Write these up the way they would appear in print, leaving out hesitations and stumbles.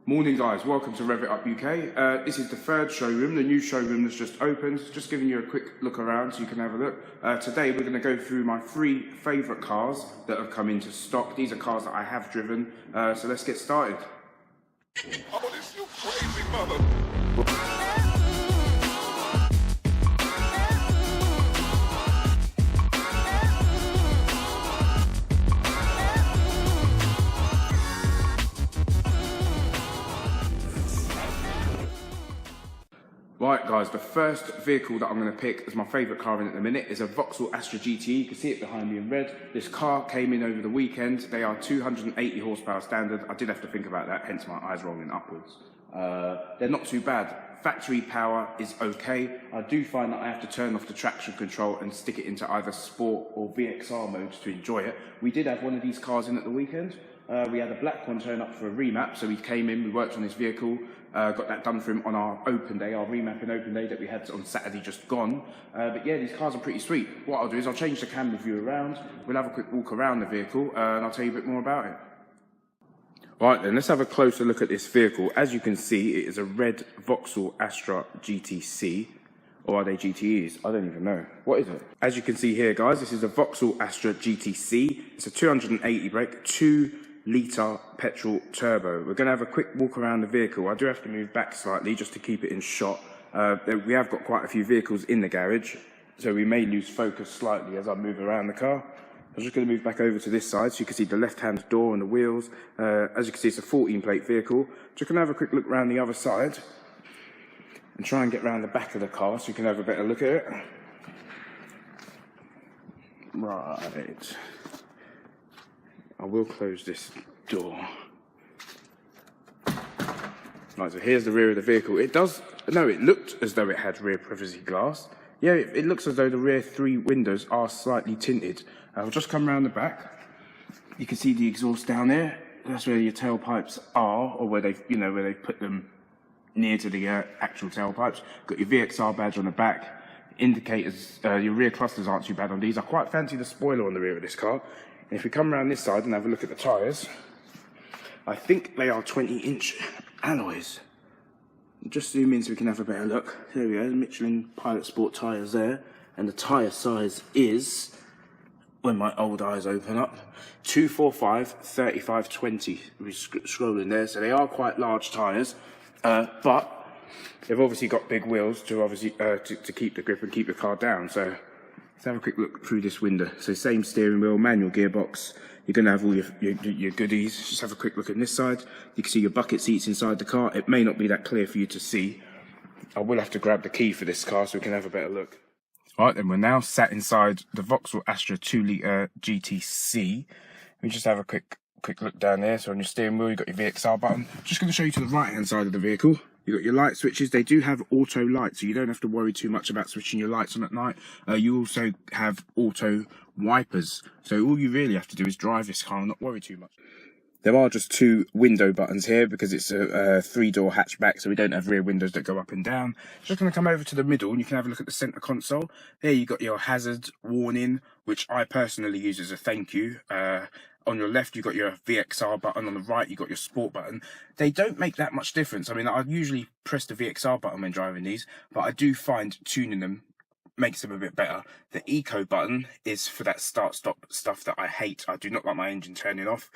Morning guys, welcome to Revitup UK. This is the third showroom, the new showroom that's just opened. Just giving you a quick look around so you can have a look. Today we're going to go through my 3 favourite cars that have come into stock. These are cars that I have driven, so let's get started. Oh, this you crazy mother. Right guys, the first vehicle that I'm going to pick as my favourite car in at the minute is a Vauxhall Astra GTE. You can see it behind me in red. This car came in over the weekend. They are 280 horsepower standard. I did have to think about that, hence my eyes rolling upwards. They're not too bad. Factory power is okay. I do find that I have to turn off the traction control and stick it into either sport or VXR modes to enjoy it. We did have one of these cars in at the weekend. We had a black one turn up for a remap, so we came in, we worked on this vehicle, got that done for him on our open day, our remapping open day that we had on Saturday just gone. But yeah, these cars are pretty sweet. What I'll do is I'll change the camera view around, we'll have a quick walk around the vehicle, and I'll tell you a bit more about it. Right then, let's have a closer look at this vehicle. As you can see, it is a red Vauxhall Astra GTC. Or are they GTEs? I don't even know. What is it? As you can see here, guys, this is a Vauxhall Astra GTC. It's a 280 brake, 2-litre petrol turbo. We're going to have a quick walk around the vehicle. I do have to move back slightly just to keep it in shot. We have got quite a few vehicles in the garage, so we may lose focus slightly as I move around the car. I'm just going to move back over to this side so you can see the left-hand door and the wheels. As you can see, it's a 14-plate vehicle. Just going to have a quick look around the other side and try and get around the back of the car so you can have a better look at it. Right. I will close this door. Right, so here's the rear of the vehicle. It looked as though it had rear privacy glass. Yeah, it looks as though the rear 3 windows are slightly tinted. I'll just come around the back. You can see the exhaust down there. That's where your tailpipes are, or where they've put them near to the actual tailpipes. Got your VXR badge on the back. Indicators, your rear clusters aren't too bad on these. I quite fancy the spoiler on the rear of this car. And if we come around this side and have a look at the tyres, I think they are 20-inch alloys. Just zoom in so we can have a better look. There we go, Michelin Pilot Sport tyres there. And the tyre size is, when my old eyes open up, 245 35 20. We're scrolling there, so they are quite large tyres, but they've obviously got big wheels to keep the grip and keep the car down. So let's have a quick look through this window. So same steering wheel, manual gearbox. You're going to have all your goodies. Just have a quick look at this side. You can see your bucket seats inside the car. It may not be that clear for you to see. I will have to grab the key for this car so we can have a better look. Right then, we're now sat inside the Vauxhall Astra 2-litre GTC. Let me just have a quick look down there. So on your steering wheel, you've got your VXR button. Just going to show you to the right-hand side of the vehicle. You've got your light switches. They do have auto lights, so you don't have to worry too much about switching your lights on at night. You also have auto wipers. So all you really have to do is drive this car and not worry too much. There are just 2 window buttons here because it's a 3-door hatchback, so we don't have rear windows that go up and down. Just going to come over to the middle and you can have a look at the centre console. There you've got your hazard warning, which I personally use as a thank you. On your left, you've got your VXR button. On the right, you've got your sport button. They don't make that much difference. I mean, I usually press the VXR button when driving these, but I do find tuning them makes them a bit better. The eco button is for that start-stop stuff that I hate. I do not like my engine turning off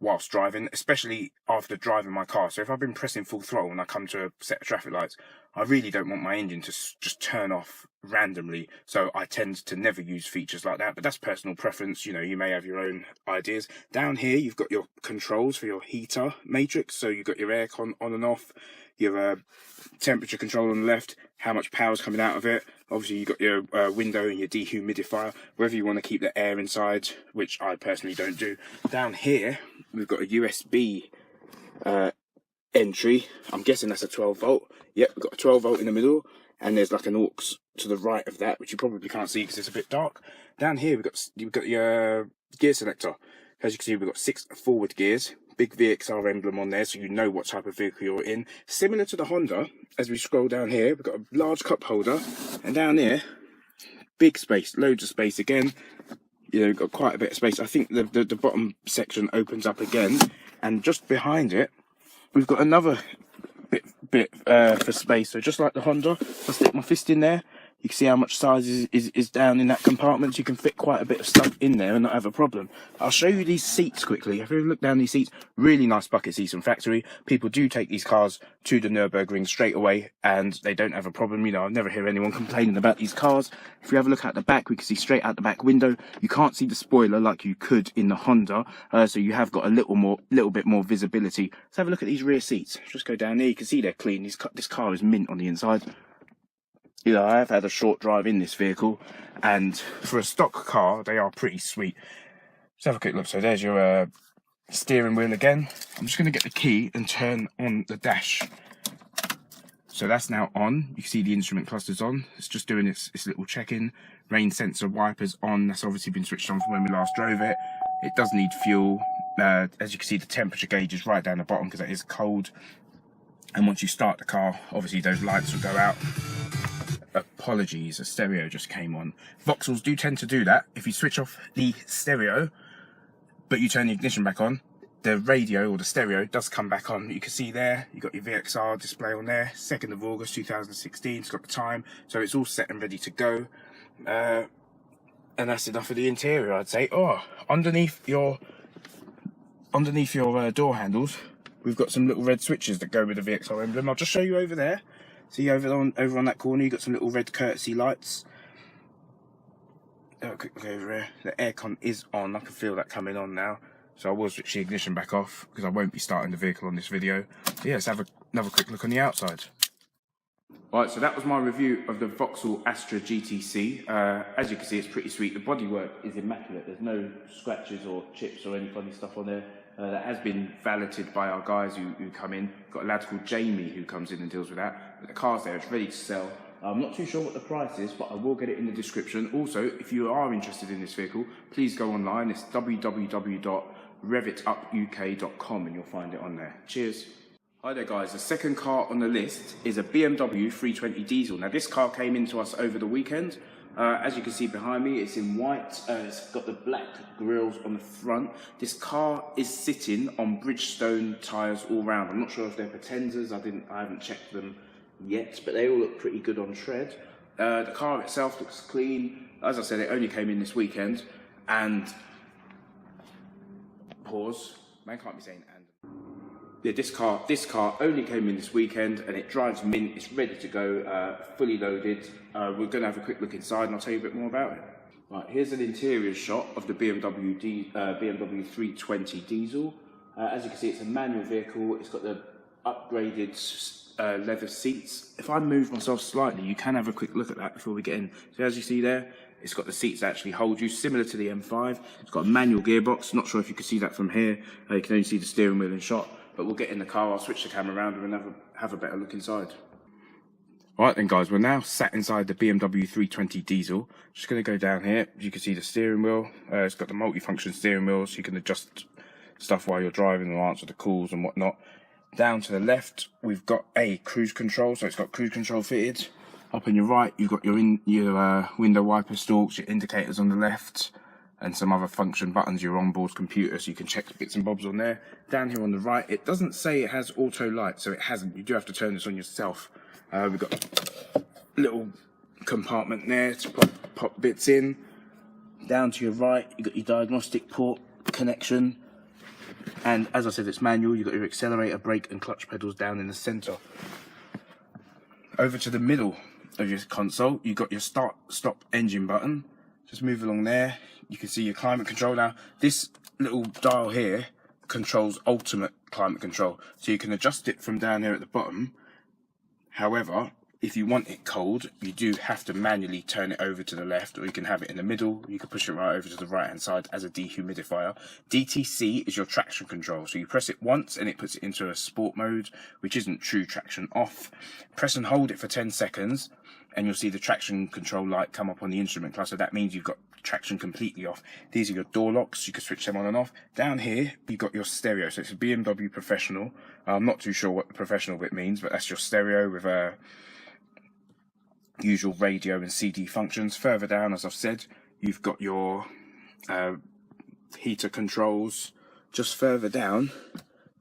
whilst driving, especially after driving my car. So if I've been pressing full throttle and I come to a set of traffic lights, I really don't want my engine to just turn off randomly. So I tend to never use features like that, but that's personal preference. You know, you may have your own ideas. Down here, you've got your controls for your heater matrix. So you've got your aircon on and off, your temperature control on the left, how much power is coming out of it. Obviously, you've got your window and your dehumidifier, whether you want to keep the air inside, which I personally don't do. Down here, we've got a USB entry. I'm guessing that's a 12 volt. Yep, we've got a 12 volt in the middle, and there's like an aux to the right of that, which you probably can't see because it's a bit dark. Down here, we've got your gear selector. As you can see, we've got 6 forward gears. Big VXR emblem on there, so you know what type of vehicle you're in. Similar to the Honda, as we scroll down here, we've got a large cup holder, and down there, big space, loads of space again. You know, got quite a bit of space. I think the bottom section opens up again, and just behind it, we've got another bit for space. So just like the Honda, if I stick my fist in there, you can see how much size is down in that compartment. So you can fit quite a bit of stuff in there and not have a problem. I'll show you these seats quickly. If you look down these seats, really nice bucket seats from factory. People do take these cars to the Nürburgring straight away and they don't have a problem. You know, I never hear anyone complaining about these cars. If you have a look at the back, we can see straight out the back window. You can't see the spoiler like you could in the Honda, so you have got a little bit more visibility. Let's have a look at these rear seats. Just go down there. You can see they're clean. This car is mint on the inside. You know, I have had a short drive in this vehicle, and for a stock car, they are pretty sweet. Let's have a quick look. So there's your steering wheel again. I'm just going to get the key and turn on the dash. So that's now on. You can see the instrument cluster's on. It's just doing its little check-in. Rain sensor wipers on. That's obviously been switched on from when we last drove it. It does need fuel. As you can see, the temperature gauge is right down the bottom because it is cold. And once you start the car, obviously those lights will go out. Apologies, a stereo just came on. Vauxhalls do tend to do that. If you switch off the stereo, but you turn the ignition back on, the radio or the stereo does come back on. You can see there, you've got your VXR display on there, 2nd of August 2016, it's got the time, so it's all set and ready to go. And that's enough of the interior, I'd say. Oh, underneath your door handles, we've got some little red switches that go with the VXR emblem. I'll just show you over there. See over on that corner, you've got some little red courtesy lights. Have a quick look over here. The aircon is on. I can feel that coming on now. So I will switch the ignition back off because I won't be starting the vehicle on this video. So yeah, let's have another quick look on the outside. Alright, so that was my review of the Vauxhall Astra GTC. As you can see, it's pretty sweet. The bodywork is immaculate. There's no scratches or chips or any funny stuff on there. That has been validated by our guys who come in. Got a lad called Jamie who comes in and deals with that. But the car's there, it's ready to sell. I'm not too sure what the price is, but I will get it in the description. Also, if you are interested in this vehicle, please go online. It's www.revitupuk.com and you'll find it on there. Cheers. Hi there guys, the second car on the list is a BMW 320 diesel. Now this car came into us over the weekend. As you can see behind me, it's in white. It's got the black grills on the front. This car is sitting on Bridgestone tyres all round. I'm not sure if they're Pretenders. I haven't checked them yet, but they all look pretty good on tread. The car itself looks clean. As I said, it only came in this weekend. And pause. Man can't be saying and. Yeah, this car only came in this weekend and it drives mint. It's ready to go, fully loaded. We're going to have a quick look inside and I'll tell you a bit more about it. Right, here's an interior shot of the BMW 320 diesel. As you can see, it's a manual vehicle. It's got the upgraded leather seats. If I move myself slightly, you can have a quick look at that before we get in. So as you see there, it's got the seats that actually hold you, similar to the M5. It's got a manual gearbox. Not sure if you can see that from here. You can only see the steering wheel in shot. But we'll get in the car, I'll switch the camera around and have a better look inside. Alright then guys, we're now sat inside the BMW 320 diesel. Just going to go down here, you can see the steering wheel. It's got the multi-function steering wheel, so you can adjust stuff while you're driving or answer the calls and whatnot. Down to the left, we've got a cruise control, so it's got cruise control fitted. Up on your right, you've got your window wiper stalks, your indicators on the left, and some other function buttons, your onboard computer, so you can check bits and bobs on there. Down here on the right, it doesn't say it has auto light, so it hasn't. You do have to turn this on yourself. We've got a little compartment there to pop bits in. Down to your right, you've got your diagnostic port connection. And as I said, it's manual. You've got your accelerator, brake and clutch pedals down in the centre. Over to the middle of your console, you've got your start, stop engine button. Just move along there. You can see your climate control. Now, this little dial here controls ultimate climate control. So you can adjust it from down here at the bottom. However, if you want it cold, you do have to manually turn it over to the left, or you can have it in the middle. You can push it right over to the right hand side as a dehumidifier. DTC is your traction control. So you press it once and it puts it into a sport mode, which isn't true traction off. Press and hold it for 10 seconds. And you'll see the traction control light come up on the instrument cluster. That means you've got traction completely off. These are your door locks. You can switch them on and off. Down here, you've got your stereo. So it's a BMW Professional. I'm not too sure what the professional bit means, but that's your stereo with usual radio and CD functions. Further down, as I've said, you've got your heater controls. Just further down,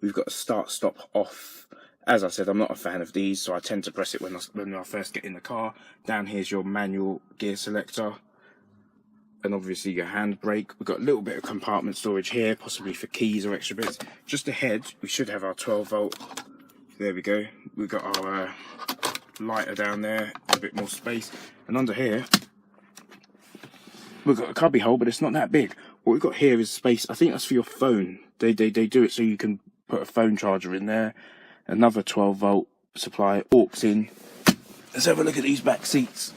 we've got a start, stop, off. As I said, I'm not a fan of these, so I tend to press it when I first get in the car. Down here's your manual gear selector, and obviously your handbrake. We've got a little bit of compartment storage here, possibly for keys or extra bits. Just ahead, we should have our 12 volt. There we go. We've got our lighter down there, a bit more space. And under here, we've got a cubby hole, but it's not that big. What we've got here is space. I think that's for your phone. They do it so you can put a phone charger in there. Another 12 volt supply, aux in. Let's have a look at these back seats.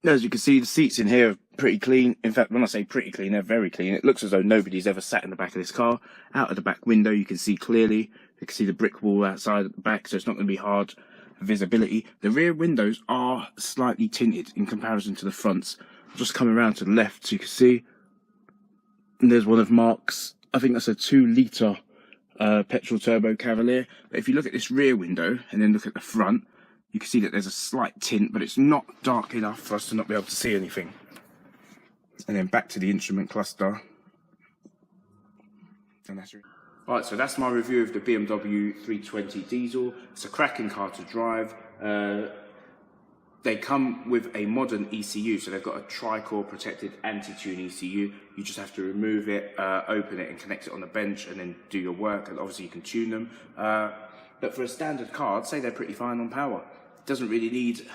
As you can see, the seats in here are pretty clean. In fact, when I say pretty clean, they're very clean. It looks as though nobody's ever sat in the back of this car. Out of the back window, you can see clearly. You can see the brick wall outside at the back, so it's not going to be hard visibility. The rear windows are slightly tinted in comparison to the fronts. I'll just come around to the left so you can see. And there's one of Mark's, I think that's a 2-litre petrol turbo Cavalier. But if you look at this rear window and then look at the front, you can see that there's a slight tint, but it's not dark enough for us to not be able to see anything. And then back to the instrument cluster. And that's right, so that's my review of the BMW 320 diesel. It's a cracking car to drive. They come with a modern ECU, so they've got a tri-core protected anti-tune ECU. You just have to remove it, open it and connect it on the bench and then do your work, and obviously you can tune them. But for a standard car, I'd say they're pretty fine on power. It doesn't really need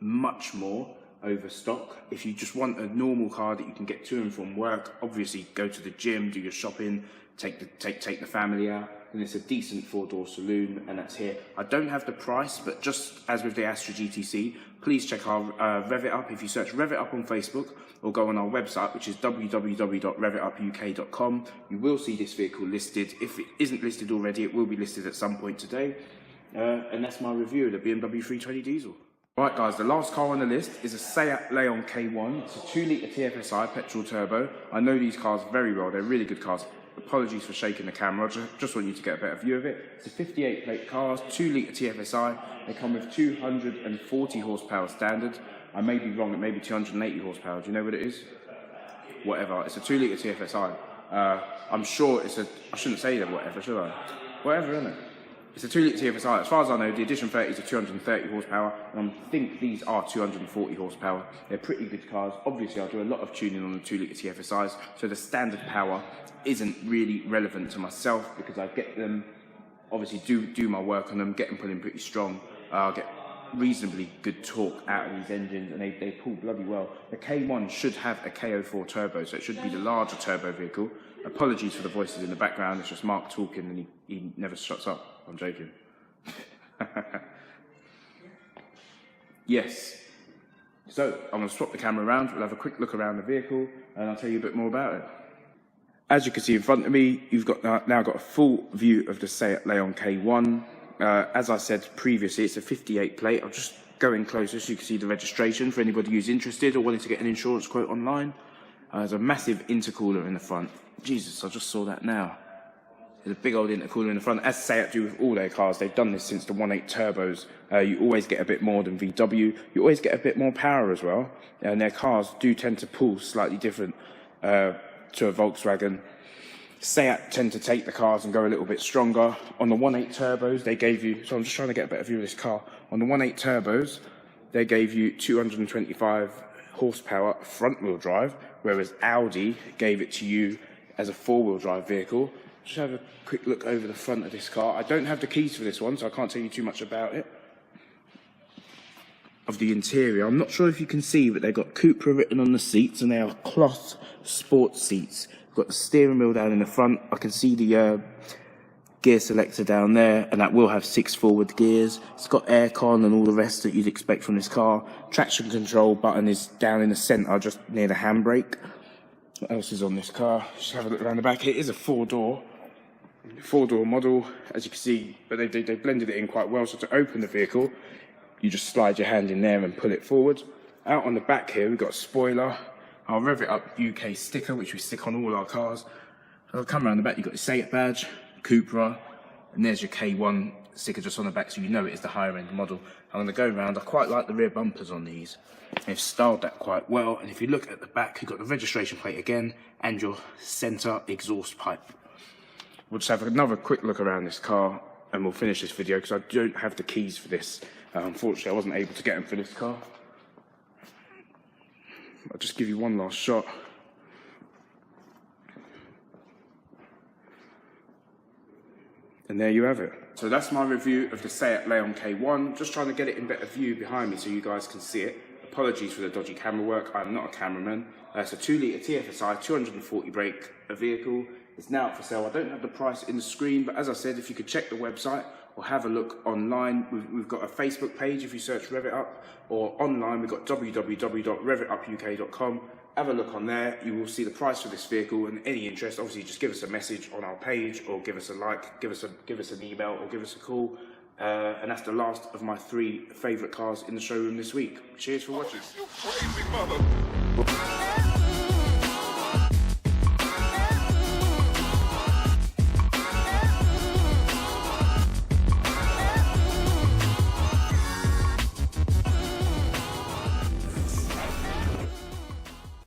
much more over stock. If you just want a normal car that you can get to and from work, obviously go to the gym, do your shopping, take the family out, and it's a decent 4-door saloon, and that's here. I don't have the price, but just as with the Astra GTC, please check our Revitup. If you search Revitup on Facebook or go on our website, which is www.revitupuk.com, you will see this vehicle listed. If it isn't listed already, it will be listed at some point today. And that's my review of the BMW 320 diesel. Right guys, the last car on the list is a Seat Leon K1. It's a 2-litre TFSI petrol turbo. I know these cars very well, they're really good cars. Apologies for shaking the camera, just want you to get a better view of it. It's a 58 plate car, 2-litre TFSI. They come with 240 horsepower standard. I may be wrong, it may be 280 horsepower. Do you know what it is? Whatever, it's a 2-litre TFSI. I'm sure it's a, I shouldn't say that whatever, should I? Whatever, isn't it? It's a 2-litre TFSI. As far as I know, the Edition 30 is a 230 horsepower, and I think these are 240 horsepower. They're pretty good cars. Obviously, I do a lot of tuning on the 2-litre TFSIs, so the standard power isn't really relevant to myself because I get them, obviously do my work on them, get them pulling pretty strong. I get reasonably good torque out of these engines, and they pull bloody well. The K1 should have a K04 turbo, so it should be the larger turbo vehicle. Apologies for the voices in the background, it's just Mark talking and he never shuts up. I'm joking. Yes. So, I'm going to swap the camera around, we'll have a quick look around the vehicle, and I'll tell you a bit more about it. As you can see in front of me, you've got now got a full view of the Seat Leon K1. As I said previously, it's a 58 plate. I'll just go in closer so you can see the registration for anybody who's interested or wanting to get an insurance quote online. There's a massive intercooler in the front. Jesus, I just saw that now. There's a big old intercooler in the front. As Seat do with all their cars, they've done this since the 1.8 turbos. You always get a bit more than VW. You always get a bit more power as well. And their cars do tend to pull slightly different to a Volkswagen. Seat tend to take the cars and go a little bit stronger. On the 1.8 turbos, they gave you, so I'm just trying to get a better view of this car. On the 1.8 turbos, they gave you 225 horsepower front-wheel drive, whereas Audi gave it to you as a 4-wheel drive vehicle. Just have a quick look over the front of this car. I don't have the keys for this one, so I can't tell you too much about it. Of the interior, I'm not sure if you can see, but they've got Cupra written on the seats, and they are cloth sports seats. Got the steering wheel down in the front. I can see the gear selector down there, and that will have 6 forward gears. It's got aircon and all the rest that you'd expect from this car. Traction control button is down in the centre, just near the handbrake. What else is on this car? Just have a look around the back. It is a 4-door model, as you can see, but they blended it in quite well. So to open the vehicle, you just slide your hand in there and pull it forward. Out on the back here, we've got a spoiler. Our Rev-it-up UK sticker, which we stick on all our cars. I'll come around the back, you've got the Seat badge, Cupra, and there's your K1 sticker just on the back, so you know it is the higher end model. I'm going to go around. I quite like the rear bumpers on these. They've styled that quite well, and if you look at the back, you've got the registration plate again, and your centre exhaust pipe. we'll just have another quick look around this car and we'll finish this video because I don't have the keys for this. Unfortunately, I wasn't able to get them for this car. I'll just give you one last shot. And there you have it. So that's my review of the Seat Leon K1. Just trying to get it in better view behind me so you guys can see it. Apologies for the dodgy camera work. I'm not a cameraman. It's a 2-litre TFSI, 240 brake vehicle. It's now up for sale. I don't have the price in the screen, but as I said, if you could check the website or have a look online, we've got a Facebook page if you search Revitup, or online we've got www.revitupuk.com. Have a look on there. You will see the price for this vehicle, and any interest, obviously just give us a message on our page, or give us a like, give us an email, or give us a call. And that's the last of my 3 favourite cars in the showroom this week. Cheers for watching. You crazy mother.